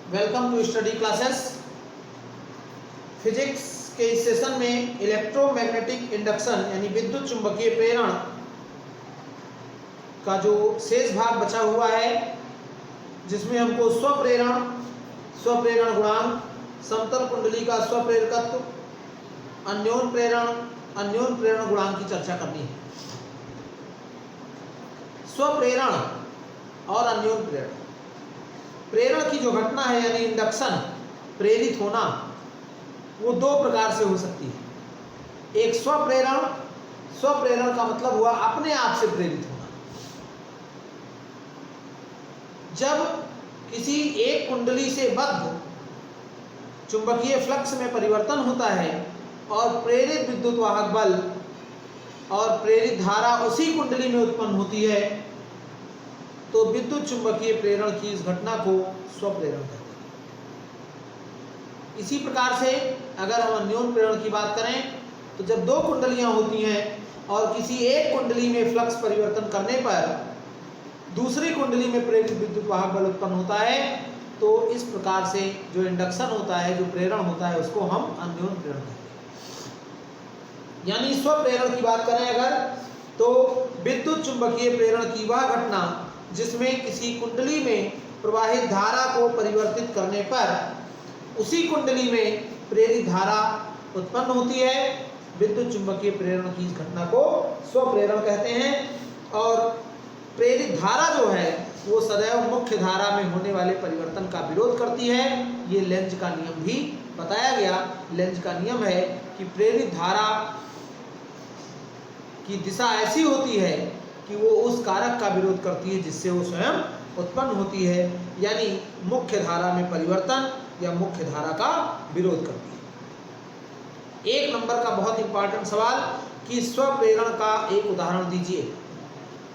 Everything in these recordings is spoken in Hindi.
Welcome to study classes. Physics के इस सेशन में इलेक्ट्रोमैग्नेटिक इंडक्शन यानी विद्युत चुंबकीय प्रेरण का जो शेष भाग बचा हुआ है, जिसमें हमको स्वप्रेरण गुणांक, समतल कुंडली का स्वप्रेरकत्व, अन्योन प्रेरण गुणांक की चर्चा करनी है। स्वप्रेरण और अन्योन प्रेरण की जो घटना है यानी इंडक्शन, प्रेरित होना, वो दो प्रकार से हो सकती है। एक स्वप्रेरण का मतलब हुआ अपने आप से प्रेरित होना। जब किसी एक कुंडली से बद्ध चुंबकीय फ्लक्स में परिवर्तन होता है और प्रेरित विद्युत वाहक बल और प्रेरित धारा उसी कुंडली में उत्पन्न होती है, तो विद्युत चुंबकीय प्रेरण की इस घटना को स्वप्रेरण कहते हैं। इसी प्रकार से अगर हम अन्योन प्रेरण की बात करें, तो जब दो कुंडलियां होती हैं और किसी एक कुंडली में फ्लक्स परिवर्तन करने पर दूसरी कुंडली में प्रेरित विद्युत वाहक बल उत्पन्न होता है, तो इस प्रकार से जो इंडक्शन होता है, जो प्रेरण होता है, उसको हम अन्योन प्रेरण कहते हैं। यानी स्वप्रेरण की बात करें अगर, तो विद्युत चुंबकीय प्रेरण की वह घटना जिसमें किसी कुंडली में प्रवाहित धारा को परिवर्तित करने पर उसी कुंडली में प्रेरित धारा उत्पन्न होती है, विद्युत चुंबकीय प्रेरण की इस घटना को स्वप्रेरण कहते हैं। और प्रेरित धारा जो है वो सदैव मुख्य धारा में होने वाले परिवर्तन का विरोध करती है। ये लेंज का नियम भी बताया गया। लेंज का नियम है कि प्रेरित धारा की दिशा ऐसी होती है कि वो उस कारक का विरोध करती है जिससे वो स्वयं उत्पन्न होती है, यानी मुख्य धारा में परिवर्तन या मुख्य धारा का विरोध करती है। एक नंबर का बहुत इंपॉर्टेंट सवाल कि स्वप्रेरण का एक उदाहरण दीजिए,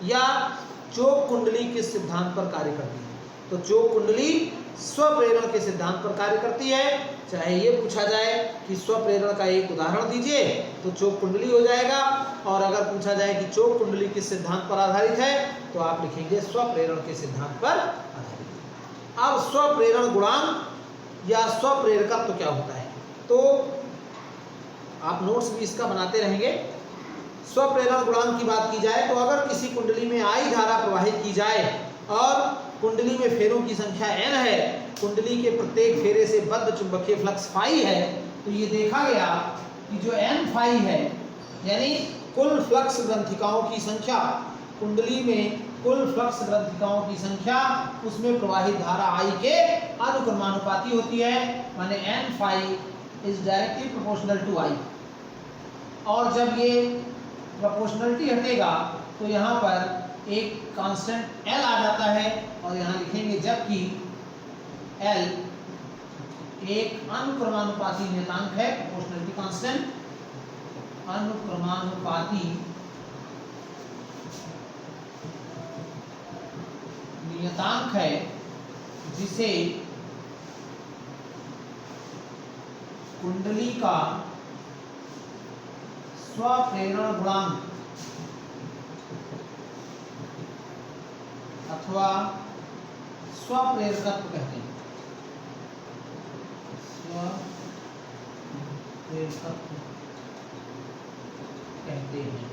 या चोक कुंडली किस सिद्धांत पर कार्य करती है। तो चोक कुंडली स्वप्रेरण के सिद्धांत पर कार्य करती है। चाहे ये पूछा जाए कि स्वप्रेरण का एक उदाहरण दीजिए तो चोक कुंडली हो जाएगा, और अगर पूछा जाए कि चोक कुंडली किस सिद्धांत पर आधारित है, तो आप लिखेंगे स्वप्रेरण के सिद्धांत पर आधारित है। अब स्वप्रेरण गुणांक या स्वप्रेरकत्व तो क्या होता है, तो आप नोट्स भी इसका बनाते रहेंगे। स्वप्रेरण गुणांक की बात की जाए तो अगर किसी कुंडली में आई धारा प्रवाहित की जाए और कुंडली में फेरों की संख्या n है, कुंडली के प्रत्येक फेरे से बद्ध चुंबकीय फ्लक्स फाई है, तो ये देखा गया कि जो n फाई है यानी कुल फ्लक्स ग्रंथिकाओं की संख्या, कुंडली में कुल फ्लक्स ग्रंथिकाओं की संख्या उसमें प्रवाहित धारा I के अनुक्रमानुपाती होती है, माने n phi is directly proportional to I। और जब ये प्रोपोर्शनलिटी हटेगा तो यहाँ पर एक कांस्टेंट L आ जाता है, और यहाँ लिखेंगे जबकि L एक अनुक्रमानुपाती नियतांक है, प्रोपोर्शनलिटी कांस्टेंट अनुक्रमानुपाती नियतांक है, जिसे कुंडली का स्वप्रेरण गुणांक अथवा स्वप्रेरकत्व कहते हैं। स्वप्रेरकत्व कहते हैं।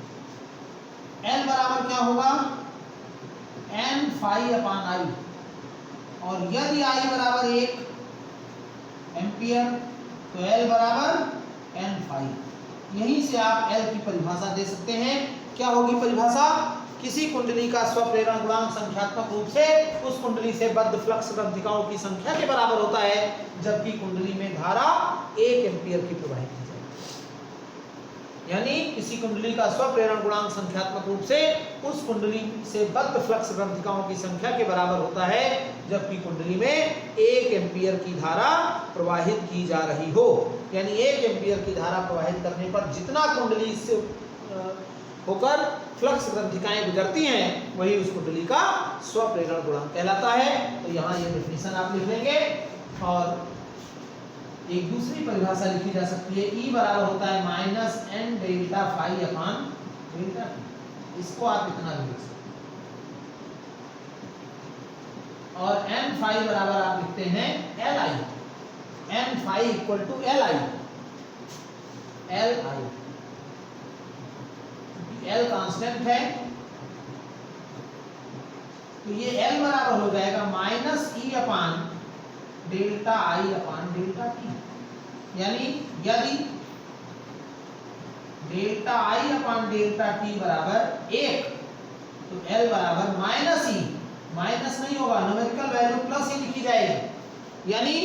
L बराबर क्या होगा, n फाई अपान I, और यदि I बराबर 1 एम्पियर तो L बराबर n फाई। यहीं से आप L की परिभाषा दे सकते हैं। क्या होगी परिभाषा, किसी कुंडली का स्वप्रेरण गुणांक संख्यात्मक रूप से उस कुंडली से बद्ध फ्लक्स ग्रंथिकाओं की संख्या के बराबर होता है, जबकि कुंडली में धारा 1 एम्पियर की प्रवाहित की जाए। यानी किसी कुंडली का स्वप्रेरण गुणांक संख्यात्मक रूप से उस कुंडली से बद्ध फ्लक्स ग्रंथिकाओं की संख्या के बराबर होता है, जबकि कुंडली में 1 एम्पियर की धारा प्रवाहित की जा रही हो। यानी 1 एम्पियर की धारा प्रवाहित करने पर जितना कुंडली से होकर फ्लक्स ग्रंथिकाएं गुजरती हैं, वही उस कुंडली का स्वप्रेरण गुणांक कहलाता है। तो यहाँ ये डेफिनेशन आप लिख लेंगे, और एक दूसरी परिभाषा लिखी जा सकती है, E बराबर होता है minus n delta phi upon delta T. इसको आप इतना भी लिख सकते हैं। और एन फाई बराबर आप लिखते हैं L I, N phi equal to L I, L I, L constant है तो ये एल बराबर हो जाएगा minus E upon delta I upon delta T, यानी यदि delta I upon delta T बराबर 1 तो एल बराबर माइनस ई, माइनस नहीं होगा, न्यूमेरिकल वैल्यू प्लस ही लिखी जाएगी। यानी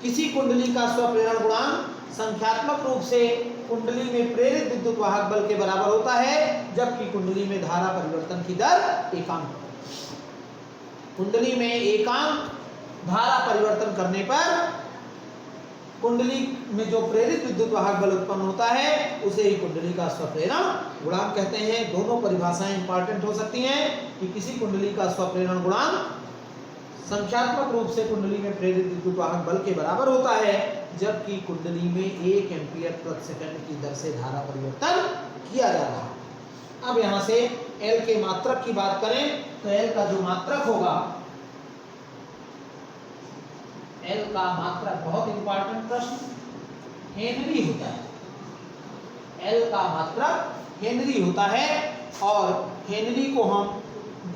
किसी कुंडली का स्वप्रेरण गुणांक संख्यात्मक रूप से कुंडली में प्रेरित विद्युत वाहक बल के बराबर होता है, जबकि कुंडली में धारा परिवर्तन की दर एकांक। कुंडली में एकांक धारा परिवर्तन करने पर कुंडली में जो प्रेरित विद्युत वाहक बल उत्पन्न होता है उसे ही कुंडली का स्वप्रेरण गुणांक कहते हैं। दोनों परिभाषाएं इंपॉर्टेंट हो सकती हैं कि किसी कुंडली का स्वप्रेरण गुणांक संख्यात्मक रूप से कुंडली में प्रेरित विद्युत वाहक बल के बराबर होता है, जबकि कुंडली में 1 एम्पीयर प्रति सेकंड की दर से धारा परिवर्तन किया जा रहा है। अब यहाँ से एल के मात्रक की बात करें तो एल का जो मात्रक होगा, एल का मात्रक बहुत इंपॉर्टेंट प्रश्न, हेनरी होता है। एल का मात्रक हेनरी होता है और हेनरी को हम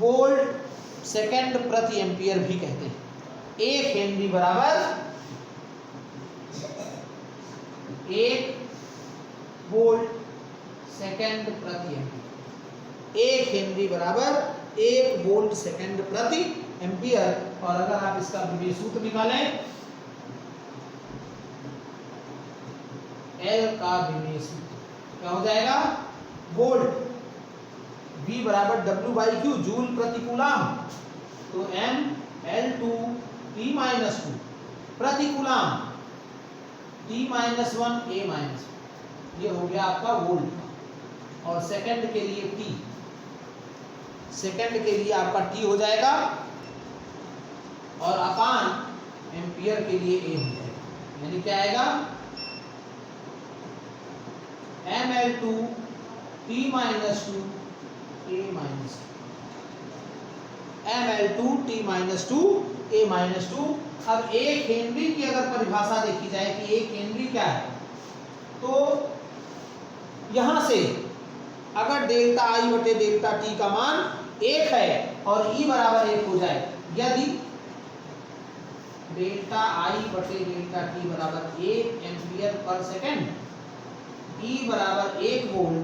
वोल्ट सेकंड प्रति एम्पियर भी कहते हैं। 1 हेनरी बराबर 1 वोल्ट सेकंड प्रति एम्पियर, 1 हेनरी बराबर 1 वोल्ट सेकंड प्रति एम्पियर। और अगर आप इसका विभेद सूत्र निकालें, एल का विभेद सूत्र क्या हो जाएगा, वोल्ट V बराबर W बाई क्यू, जूल प्रति कूलाम, तो M L2 T माइनस 2 प्रति coulomb, T minus 1 A minus, ये हो गया आपका वोल्ट। और सेकंड के लिए T, सेकंड के लिए आपका T हो जाएगा और अपान एम्पियर के लिए A हो जाएगा, यानी क्या आएगा ML2 T minus 2 A minus, ML2 T minus 2 A minus 2। अब 1 हेनरी की अगर परिभाषा देखी जाए कि 1 हेनरी क्या है, तो यहां से अगर डेल्टा आई बटे डेल्टा टी का मान 1 है और E बराबर 1 हो जाए, यदि डेल्टा आई बटे डेल्टा टी बराबर 1 एम्पियर पर सेकेंड, E बराबर 1 वोल्ट,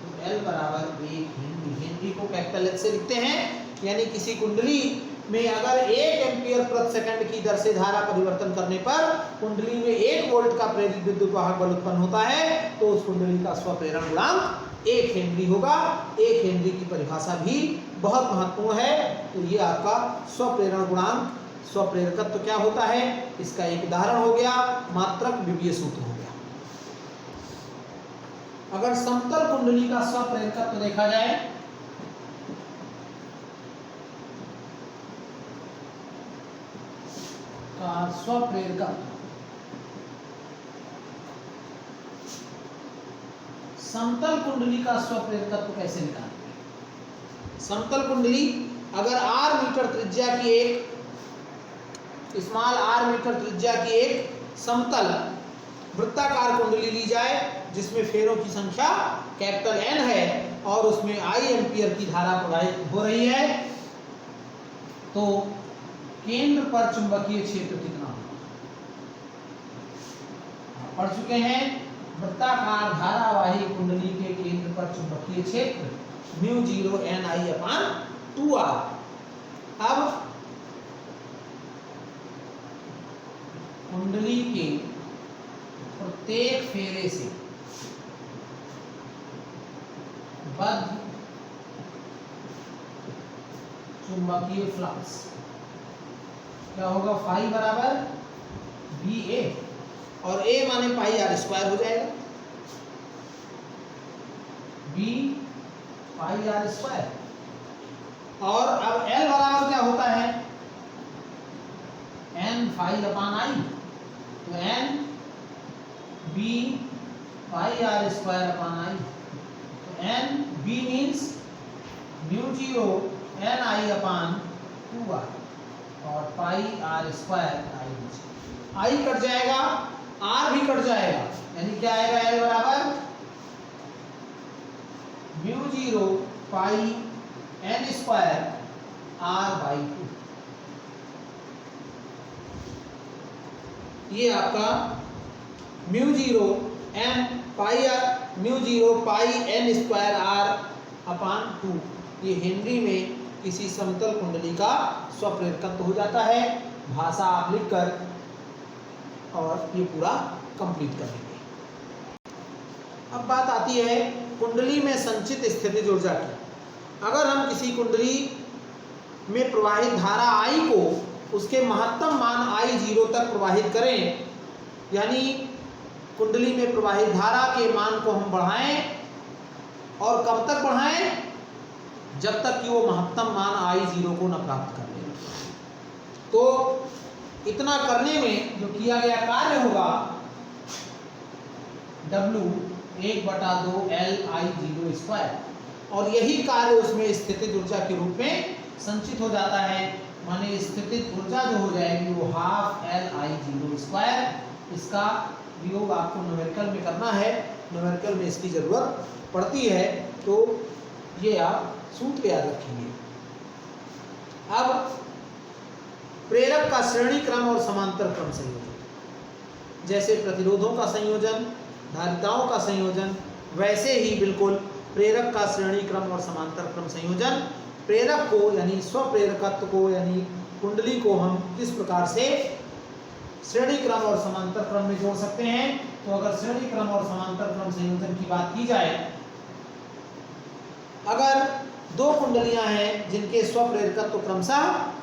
तो L बराबर 1 हेनरी। हेनरी को कैपिटल H से लिखते हैं, यानी किसी कुंडली में अगर 1 एम्पियर प्रति सेकंड की दर से धारा परिवर्तन करने पर कुंडली में 1 वोल्ट का प्रेरित विद्युत वाहक बल उत्पन्न होता है, तो उस कुंडली का स्वप्रेरण गुणांक 1 हेनरी होगा। 1 हेनरी की परिभाषा भी बहुत महत्वपूर्ण है। तो ये आपका स्वप्रेरण गुणांक, स्वप्रेरकत्व क्या होता है, इसका एक उदाहरण हो गया, मात्रक विभेद सूत्र हो गया। अगर समतल कुंडली का स्वप्रेरकत्व देखा जाए, का स्वप्रेरकत्व, समतल कुंडली का स्वप्रेरकत्व कैसे निकालेंगे। समतल कुंडली अगर r मीटर त्रिज्या की एक स्मॉल r मीटर त्रिज्या की एक समतल वृत्ताकार कुंडली ली जाए, जिसमें फेरों की संख्या कैपिटल N है और उसमें I एम्पियर की धारा प्रवाहित हो रही है, तो केंद्र पर चुंबकीय क्षेत्र कितना होगा, पढ़ चुके हैं। वृत्ताकार धारावाही कुंडली के केंद्र पर चुंबकीय क्षेत्र μ0 Ni अपान 2r। अब कुंडली के प्रत्येक फेरे से बद्ध चुंबकीय फ्लक्स क्या होगा, फाई बराबर BA, और A माने पाई आर स्क्वायर हो जाएगा, B पाई आर स्क्वायर। और अब L बराबर क्या होता है, N फाई अपान I, तो N B pi r square upon I, तो N B means μ0 Ni upon 2r। और pi r square I cut जाएगा, आर भी कट जाएगा, यानी क्या आएगा एल बराबर mu zero pi N square r by 2। ये आपका mu zero pi N square r upon 2, ये हेनरी में किसी समतल कुंडली का स्वप्रेरकत्व हो जाता है। भाषा आप लिखकर और ये पूरा कंप्लीट कर लेंगे। अब बात आती है कुंडली में संचित स्थितिज ऊर्जा की। अगर हम किसी कुंडली में प्रवाहित धारा I को उसके महत्तम मान I0 तक प्रवाहित करें, यानी कुंडली में प्रवाहित धारा के मान को हम बढ़ाएं, और कब तक बढ़ाएं? जब तक कि वो महत्तम मान I0 को न प्राप्त कर ले। तो इतना करने में जो किया गया कार्य होगा W 1/2 LI0 स्क्वायर, और यही कार्य उसमें स्थितिज ऊर्जा के रूप में संचित हो जाता है। माने स्थितिज ऊर्जा जो हो जाएगी वो हाफ LI0 स्क्वायर। इसका प्रयोग आपको न्यूमेरिकल में करना है, न्यूमेरिकल में इसकी जरूरत पड़ती है, तो ये आप सूत्र याद रखेंगे। अब प्रेरक का श्रेणी क्रम और समांतर क्रम संयोजन, जैसे प्रतिरोधों का संयोजन, धारिताओं का संयोजन, वैसे ही बिल्कुल प्रेरक का श्रेणी क्रम और समांतर क्रम संयोजन। प्रेरक को यानी स्वप्रेरकत्व को यानी कुंडली को हम किस प्रकार से श्रेणी क्रम और समांतर क्रम में जोड़ सकते हैं? तो अगर श्रेणी क्रम और समांतर क्रम संयोजन की बात की जाए, अगर दो कुंडलियां हैं जिनके स्वप्रेरकत्व क्रमशः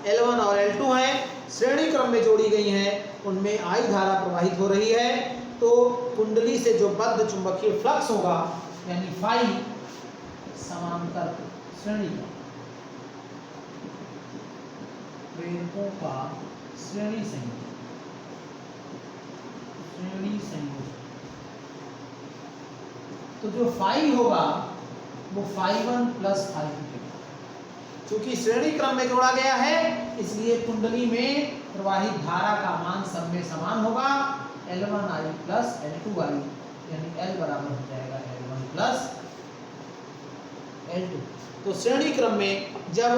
L1 और L2 हैं, श्रेणी क्रम में जोड़ी गई हैं, उनमें I धारा प्रवाहित हो रही है, तो कुंडली से जो बद्ध चुंबकीय फ्लक्स होगा यानी फाई समांतर श्रेणी का प्रेरकों का श्रेणी संयोजन तो जो फाई होगा वो φ1 प्लस φ2। चूंकि श्रेणी क्रम में जोड़ा गया है, इसलिए कुंडली में प्रवाहित धारा का मान सब में समान होगा, L1I प्लस L2I, यानी L बराबर हो जाएगा L1 प्लस L2। तो श्रेणी क्रम में जब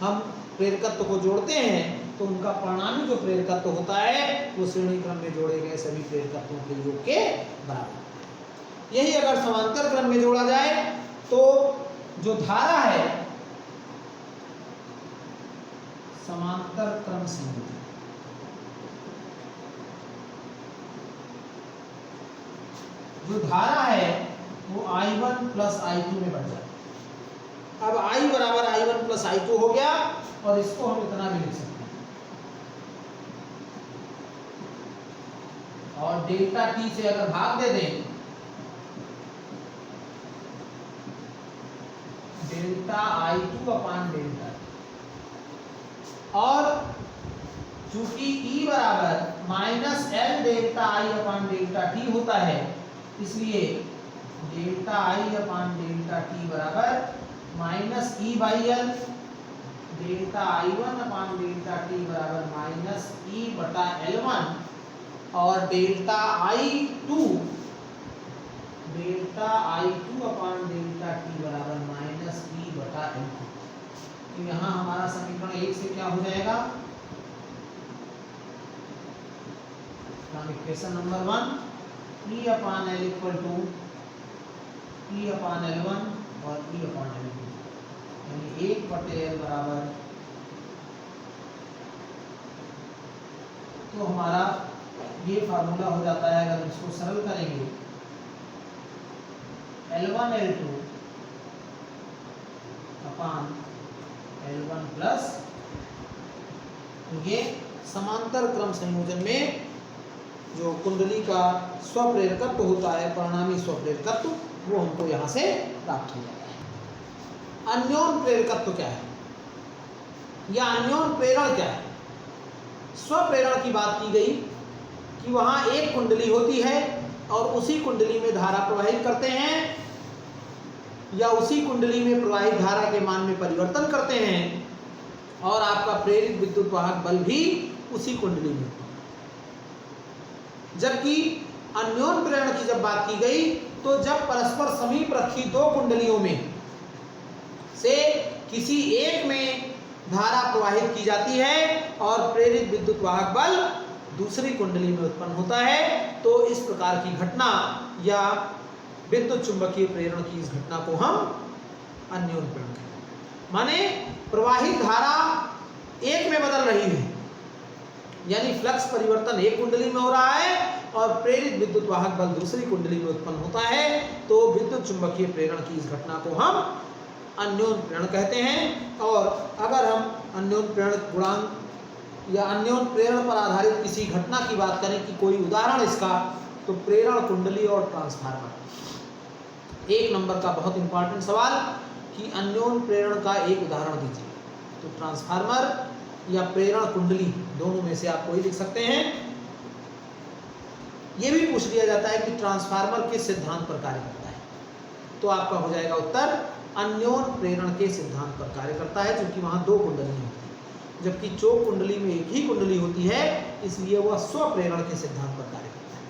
हम प्रेरकत्व को जोड़ते हैं तो उनका परिणामी जो प्रेरकत्व होता है वो श्रेणी क्रम में जोड़े गए सभी प्रेरकत्वों के योग के बराबर। यही अगर समांतर क्रम में जोड़ा जाए तो जो धारा है समांतर क्रम संयोजन, जो धारा है वो I1 प्लस I2 में बढ़ जाती है। अब I बराबर I1 प्लस I2 हो गया, और इसको हम इतना भी लिख सकते हैं, और डेल्टा T से अगर भाग दे दें, डेल्टा I2 अपान डेल्टा, और चूंकि E बराबर minus L delta I upon delta T होता है, इसलिए delta I upon delta T बराबर minus E by L, delta I1 upon delta T बराबर माइनस E बटा L1, और डेल्टा I2 अपान डेल्टा T बराबर माइनस E बटा L2। तो यहाँ हमारा समीकरण 1 से क्या हो जाएगा? Equation number 1 E upon L equal to E upon L1 और E अपान L2, यानी 1 बटे L बराबर, तो हमारा ये फार्मूला हो जाता है, अगर इसको सरल करेंगे L1 L2 अपान L1 प्लस, ये समांतर क्रम संयोजन में जो कुंडली का स्वप्रेरकत्व होता है, परिणामी स्वप्रेरकत्व, वो हमको यहाँ से प्राप्त हो जाता है। अन्योन प्रेरकत्व क्या है या अन्योन प्रेरण क्या है? स्वप्रेरण की बात की गई कि वहाँ एक कुंडली होती है और उसी कुंडली में धारा प्रवाहित करते हैं, या उसी कुंडली में प्रवाहित धारा के मान में परिवर्तन करते हैं, और आपका प्रेरित विद्युत वाहक बल भी उसी कुंडली में। जबकि अन्योन्य प्रेरण की जब बात की गई तो जब परस्पर समीप रखी दो कुंडलियों में से किसी एक में धारा प्रवाहित की जाती है और प्रेरित विद्युत वाहक बल दूसरी कुंडली में उत्पन्न होता है, तो इस प्रकार की घटना या विद्युत चुंबकीय प्रेरण की इस घटना को हम अन्योन्य प्रेरण कहते हैं। माने प्रवाहित धारा एक में बदल रही है, यानी फ्लक्स परिवर्तन एक कुंडली में हो रहा है और प्रेरित विद्युत वाहक बल दूसरी कुंडली में उत्पन्न होता है, तो विद्युत चुंबकीय प्रेरण की इस घटना को हम अन्योन्य प्रेरण कहते हैं। और अगर हम अन्योन्य प्रेरण गुणांक या अन्योन्य प्रेरण पर आधारित किसी घटना की बात करें कि कोई उदाहरण इसका, तो प्रेरण कुंडली और ट्रांसफार्मर। एक नंबर का बहुत इंपॉर्टेंट सवाल कि अन्योन्य प्रेरण का एक उदाहरण दीजिए, तो ट्रांसफार्मर या प्रेरण कुंडली दोनों में से आप कोई लिख सकते हैं। यह भी पूछ लिया जाता है कि ट्रांसफार्मर किस सिद्धांत पर कार्य करता है, तो आपका हो जाएगा उत्तर अन्योन्य प्रेरण के सिद्धांत पर कार्य करता है, क्योंकि वहां दो कुंडलियां होती हैं, जबकि चौक कुंडली में एक ही कुंडली होती है, इसलिए वह स्वप्रेरण के सिद्धांत पर कार्य करता है।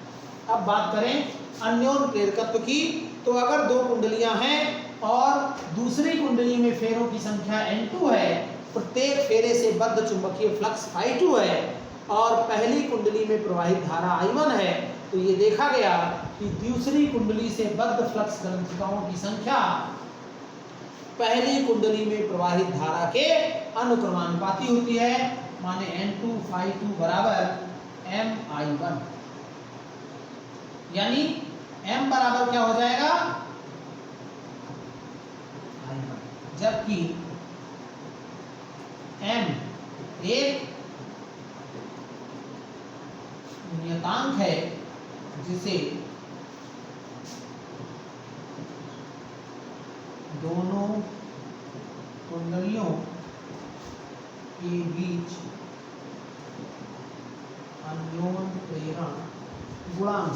अब बात करें अन्योन्य प्रेरकत्व की, तो अगर दो कुंडलियां हैं और दूसरी कुंडली में फेरों की संख्या N2 है, प्रत्येक फेरे से बद्ध चुंबकीय फ्लक्स Φ2 है और पहली कुंडली में प्रवाहित धारा I1 है, तो ये देखा गया कि दूसरी कुंडली से बद्ध फ्लक्स ग्रंथिकाओं की संख्या पहली कुंडली में प्रवाहित धारा के अनुक्रमानुपाती होती है। माने N2 Φ2 बराबर MI1, यानी M बराबर क्या हो जाएगा I1, जबकि M एक नियतांक है जिसे दोनों कुंडलियों के बीच अन्योन्य प्रेरण गुणांक,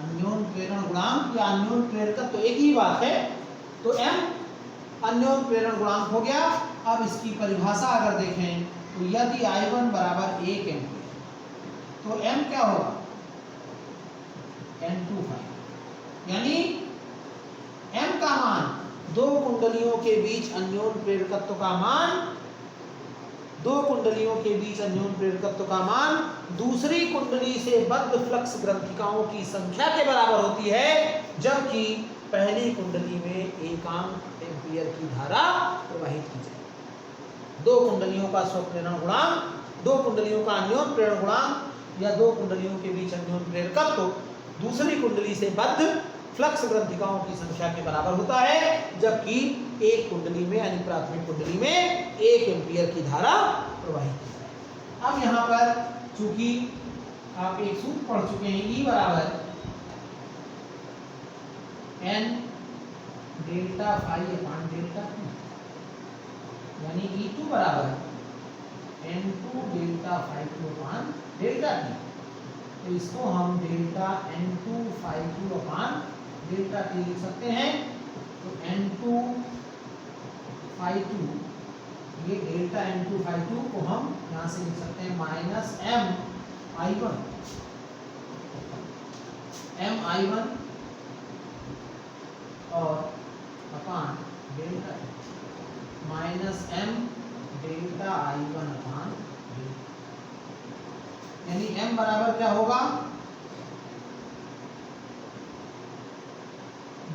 अन्योन्य प्रेरण गुणांक या अन्योन्य प्रेरकत्व तो एक ही बात है, तो M अन्योन्य प्रेरण गुणांक हो गया। अब इसकी परिभाषा अगर देखें तो यदि I1 बराबर 1 एम्पीयर, तो M क्या होगा N2 Φ, यानी M का मान दो कुंडलियों के बीच अन्योन्य प्रेरकत्व का मान, दो कुंडलियों के बीच अन्योन्य प्रेरकत्व का मान दूसरी कुंडली से बद्ध फ्लक्स ग्रंथिकाओं की संख्या के बराबर होती है, जबकि पहली कुंडली में 1 एम्पीयर की धारा प्रवाहित की जाए। दो कुंडलियों का स्वप्रेरण गुणांक, दो कुंडलियों का अन्योन्य प्रेरण गुणांक या दो कुंडलियों के बीच अन्योन्य प्रेरकत्व दूसरी कुंडली से बद्ध फ्लक्स ग्रंथिकाओं की संख्या के बराबर होता है, जबकि एक कुंडली में यानी प्राथमिक कुंडली में 1 एम्पीयर की धारा प्रवाहित की जाए। अब यहाँ पर चूंकि आप एक सूत्र पढ़ चुके हैं, E बराबर N delta phi upon delta T, यानी E2 बराबर N2 delta Φ2 upon delta T, तो इसको हम delta N2 Φ2 upon delta T लिख सकते हैं। तो N2 Φ2, ये डेल्टा N2 Φ2 को हम यहाँ से लिख सकते हैं माइनस MI1, MI1 और upon delta minus M delta I1 upon delta, यानी M बराबर क्या होगा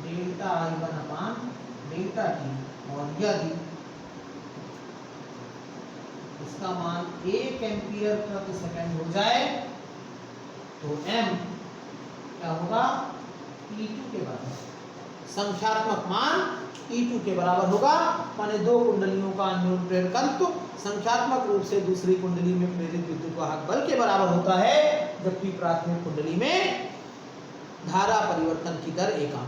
delta I1 upon delta T, और यदि इसका मान 1 एम्पीयर प्रति सेकंड हो जाए तो M क्या होगा E2 के बराबर, संख्यात्मक मान E2 के बराबर होगा। माने दो कुंडलियों का अन्योन्य प्रेरकत्व संख्यात्मक रूप से दूसरी कुंडली में प्रेरित विद्युत वाहक बल के बराबर होता है, जबकि प्राथमिक कुंडली में धारा परिवर्तन की दर 1 आम।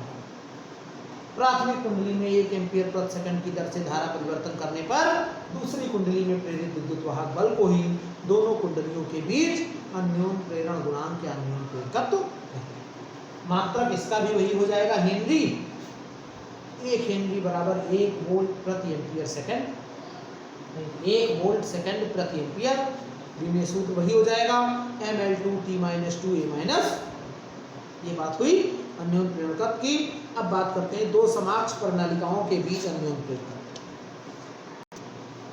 प्राथमिक कुंडली में 1 एम्पीयर प्रति सेकंड की दर से धारा परिवर्तन करने पर दूसरी कुंडली में प्रेरित विद्युत वाहक बल को ही दोनों कुंडलियों के बीच अन्योन्य प्रेरण गुणांक या अन्योन्य प्रेरकत्व कहते हैं। मात्रक इसका भी वही हो जाएगा हेनरी। 1 हेनरी बराबर 1 वोल्ट प्रति एम्पियर सेकंड, 1 वोल्ट सेकंड प्रति एम्पियर। बी में सूत्र वही हो जाएगा mL2T-2A-। ये बात हुई अन्योन प्रेरकत्व की। अब बात करते हैं दो समाक्ष प्रणालिकाओं के बीच अन्योन प्रेरकत्व।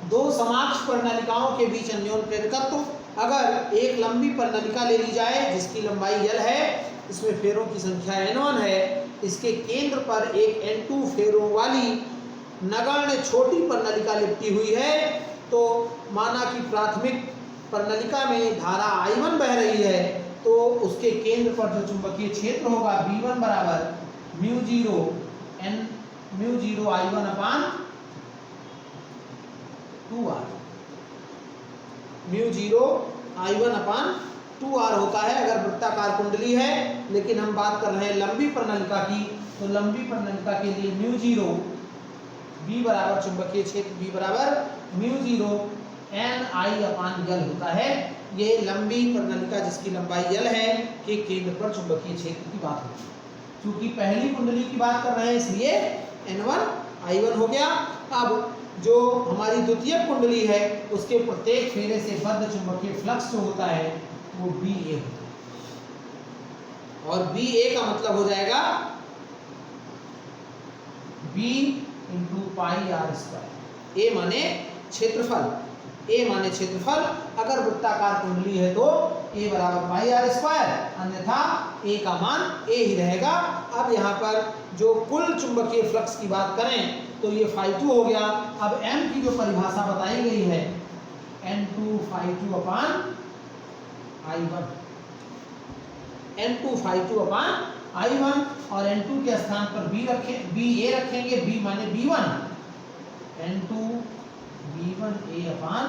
दो समाक्ष प्रणालिकाओं के बीच अन्योन प्रेरकत्व, अगर एक लंबी प्रणालिका ले ली जाए जिसकी लंबाई L है, इसमें फेरों की संख्या N1 है, इसके केंद्र पर एक N2 फेरों वाली नगण्य छोटी प्रणालिका लिपटी हुई है, तो माना कि प्राथमिक प्रणालिका में धारा I1 बह रही है, तो उसके केंद्र पर जो चुंबकीय क्षेत्र होगा B1 बराबर म्यू0 I1 अपान 2R, म्यू0 I1 अपान 2R होता है अगर वृत्ताकार कुंडली है। लेकिन हम बात कर रहे हैं लंबी प्रणालिका की, तो लंबी प्रणालिका के लिए म्यू0 B बराबर चुंबकीय क्षेत्र B बराबर म्यू0 Ni अपान L होता है। ये लंबी प्रणालिका जिसकी लंबाई L है के केंद्र पर चुंबकीय क्षेत्र की बात होती है। क्योंकि पहली कुंडली की बात कर रहे हैं इसलिए N1 I1 हो गया। अब जो हमारी द्वितीय कुंडली है उसके प्रत्येक फेरे से बद्ध चुंबकीय फ्लक्स जो होता है वो BA होता है, और BA का मतलब हो जाएगा B × πr²। A माने क्षेत्रफल, A माने क्षेत्रफल। अगर वृत्ताकार कुंडली है तो A बराबर πr², अन्यथा A का मान A ही रहेगा। अब यहाँ पर जो कुल चुंबकीय फ्लक्स की बात करें तो ये φ2 हो गया। अब M की जो परिभाषा बताई गई है N2 φ2 अपान I1, N2 φ2 अपान I1, और N2 के स्थान पर BA रखेंगे, B माने B1, N2 B1A अपान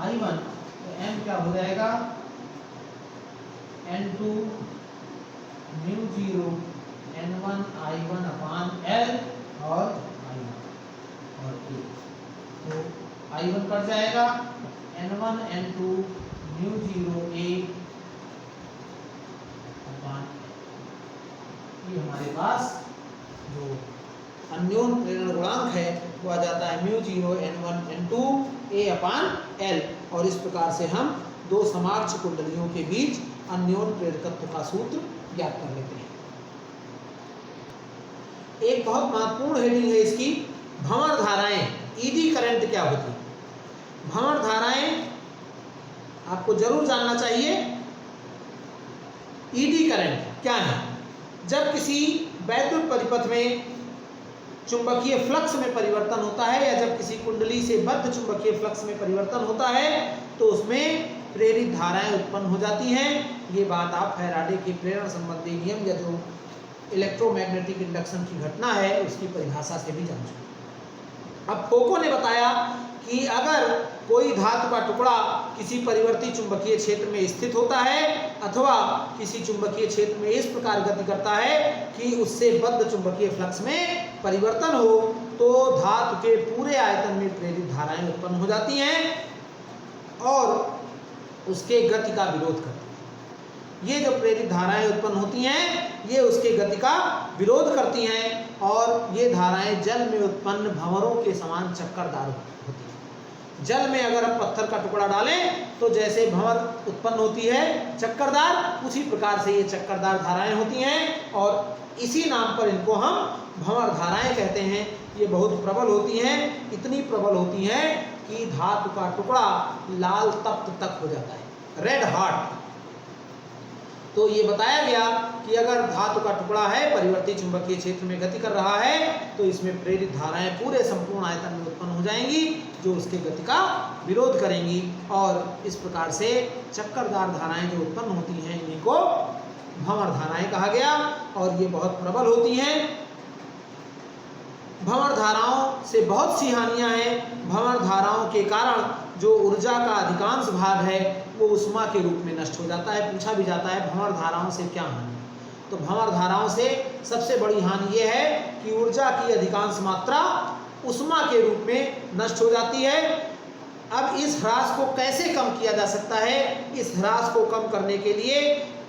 I1, तो M क्या हो जाएगा N2 म्यू0 N1 I1 अपान L और I1 और A, तो I1 कट जाएगा, N1 N2 म्यू0 A अपान, ये हमारे पास जो अन्योन प्रेरण गुणांक है वो आ जाता है म्यू0 N1 N2 A upon L। और इस प्रकार से हम दो समाक्ष कुंडलियों के बीच अन्योन प्रेरकत्व का सूत्र ज्ञात कर लेते हैं। एक बहुत महत्वपूर्ण हेडिंग है इसकी, भंवर धाराएं, ईडी करंट क्या होती है। भंवर धाराएं आपको जरूर जानना चाहिए। ईडी करंट क्या है? जब किसी वैद्युत परिपथ में चुंबकीय फ्लक्स में परिवर्तन होता है या जब किसी कुंडली से बद्ध चुंबकीय फ्लक्स में परिवर्तन होता है तो उसमें प्रेरित धाराएं उत्पन्न हो जाती हैं। ये बात आप फैराडे के प्रेरण संबंधी नियम या जो इलेक्ट्रोमैग्नेटिक इंडक्शन की घटना है उसकी परिभाषा से भी जान चुके। अब फोको ने बताया कि अगर कोई धातु का टुकड़ा किसी परिवर्ती चुंबकीय क्षेत्र में स्थित होता है अथवा किसी चुंबकीय क्षेत्र में इस प्रकार गति करता है कि उससे बद्ध चुंबकीय फ्लक्स में परिवर्तन हो, तो धातु के पूरे आयतन में प्रेरित धाराएं उत्पन्न हो जाती हैं और उसके गति का विरोध करती हैं। ये जो प्रेरित धाराएं उत्पन्न होती हैं ये उसके गति का विरोध करती हैं, और ये धाराएं जल में उत्पन्न भंवरों के समान चक्करदार होती हैं। जल में अगर हम पत्थर का टुकड़ा डालें तो जैसे भंवर उत्पन्न होती है चक्करदार, उसी प्रकार से ये चक्करदार धाराएं होती हैं, और इसी नाम पर इनको हम भंवर धाराएं कहते हैं। ये बहुत प्रबल होती हैं, इतनी प्रबल होती हैं कि धातु का टुकड़ा लाल तप्त तक हो जाता है, रेड हॉट। तो ये बताया गया कि अगर धातु का टुकड़ा है परिवर्ती चुंबकीय क्षेत्र में गति कर रहा है तो इसमें प्रेरित धाराएं पूरे संपूर्ण आयतन में उत्पन्न हो जाएंगी जो उसके गति का विरोध करेंगी, और इस प्रकार से चक्करदार धाराएं जो उत्पन्न होती हैं इन्हीं को भंवर धाराएं कहा गया, और ये बहुत प्रबल होती हैं। भंवर धाराओं से बहुत सी हानियां हैं। भंवर धाराओं के कारण जो ऊर्जा का अधिकांश भाग है वो उष्मा के रूप में नष्ट हो जाता है। पूछा भी जाता है भंवर धाराओं से क्या हानि, तो भंवर धाराओं से सबसे बड़ी हानि ये है कि ऊर्जा की अधिकांश मात्रा उष्मा के रूप में नष्ट हो जाती है। अब इस ह्रास को कैसे कम किया जा सकता है? इस ह्रास को कम करने के लिए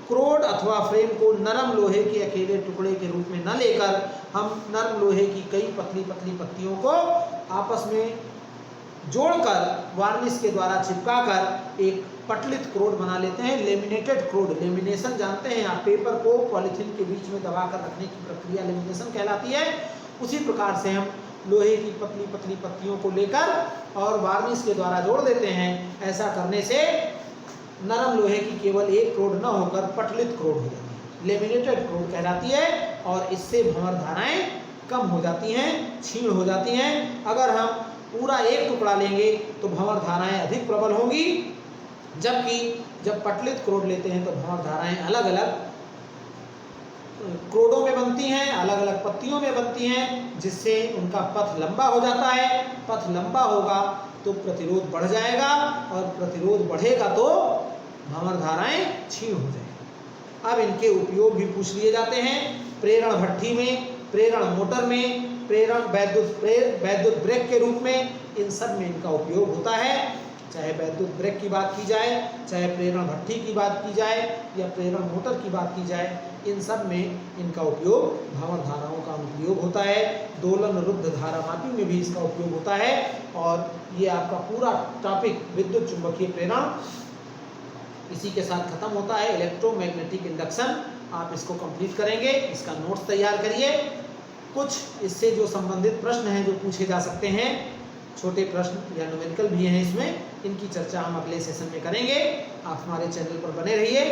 क्रोड अथवा फ्रेम को नरम लोहे के अकेले टुकड़े के रूप में न लेकर हम नरम लोहे की कई पतली पतली पत्तियों को आपस में जोड़कर वार्निश के द्वारा चिपकाकर एक पटलित क्रोड बना लेते हैं। लेमिनेटेड क्रोड, लेमिनेशन जानते हैं आप, पेपर को पॉलिथीन के बीच में दबाकर रखने की प्रक्रिया लेमिनेशन कहलाती है। उसी प्रकार से हम लोहे की पतली पतली पत्तियों को लेकर और वार्निश के द्वारा जोड़ देते हैं। ऐसा करने से नरम लोहे की केवल एक क्रोड न होकर पटलित क्रोड हो जाती है, लेमिनेटेड क्रोड कहलाती है। और इससे भंवर धाराएं कम हो जाती हैं, क्षीण हो जाती हैं। अगर हम पूरा एक टुकड़ा लेंगे तो भंवर धाराएं अधिक प्रबल होंगी, जबकि जब पटलित क्रोड लेते हैं तो भंवर धाराएं अलग अलग क्रोडों में बनती हैं, अलग अलग पत्तियों में बनती हैं, जिससे उनका पथ लंबा हो जाता है। पथ लंबा होगा तो प्रतिरोध बढ़ जाएगा, और प्रतिरोध बढ़ेगा तो भंवर धाराएं क्षीण हो जाएंगी। अब इनके उपयोग भी पूछ लिए जाते हैं। प्रेरण भट्ठी में, प्रेरण मोटर में, प्रेरण वैद्युत ब्रेक के रूप में, इन सब में इनका उपयोग होता है। चाहे वैद्युत ब्रेक की बात की जाए, चाहे प्रेरण भट्ठी की बात की जाए, या प्रेरण मोटर की बात की जाए, इन सब में इनका उपयोग भंवर धाराओं का उपयोग होता है। दोलन रुद्ध धारामापी में भी इसका उपयोग होता है। और ये आपका पूरा टॉपिक विद्युत चुंबकीय प्रेरण इसी के साथ खत्म होता है। इलेक्ट्रोमैग्नेटिक इंडक्शन आप इसको कंप्लीट करेंगे, इसका नोट्स तैयार करिए। कुछ इससे जो संबंधित प्रश्न हैं जो पूछे जा सकते हैं, छोटे प्रश्न या न्यूमेरिकल भी हैं इसमें, इनकी चर्चा हम अगले सेशन में करेंगे। आप हमारे चैनल पर बने रहिए।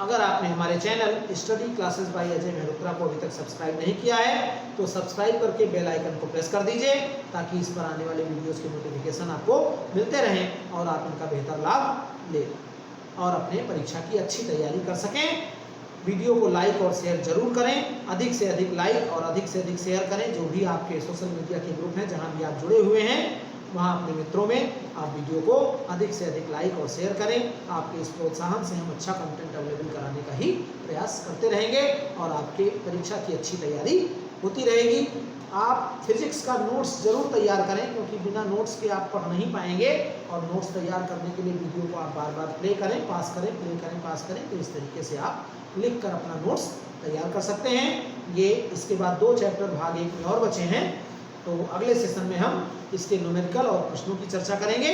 अगर आपने हमारे channel study classes bye Ajay Mehrotra को अभी तक सब्सक्राइब नहीं किया है तो सब्सक्राइब करके बेल आइकन को प्रेस कर दीजिए, ताकि इस पर आने वाले वीडियोस के नोटिफिकेशन आपको मिलते रहें और आप इनका बेहतर लाभ लें और अपने परीक्षा की अच्छी तैयारी कर सकें। वीडियो को लाइक और शेयर जरूर करें, अधिक से अधिक लाइक और अधिक से अधिक शेयर करें। जो भी आपके सोशल मीडिया के ग्रुप हैं, जहां भी आप जुड़े हुए हैं, वहां अपने मित्रों में आप वीडियो को अधिक से अधिक लाइक और शेयर करें। आपके इस प्रोत्साहन से हम अच्छा कंटेंट अवेलेबल कराने का ही प्रयास करते रहेंगे और आपके परीक्षा की अच्छी तैयारी होती रहेगी। आप फिजिक्स का नोट्स जरूर तैयार करें, क्योंकि बिना नोट्स के आप पढ़ नहीं पाएंगे। और नोट्स तैयार करने के लिए वीडियो को आप बार बार प्ले करें, पास करें, प्ले करें, पास करें। तो इस तरीके से आप लिख कर अपना नोट्स तैयार कर सकते हैं। ये इसके बाद 2 चैप्टर भाग 1 में और बचे हैं, तो अगले सेशन में हम इसके न्यूमेरिकल और प्रश्नों की चर्चा करेंगे।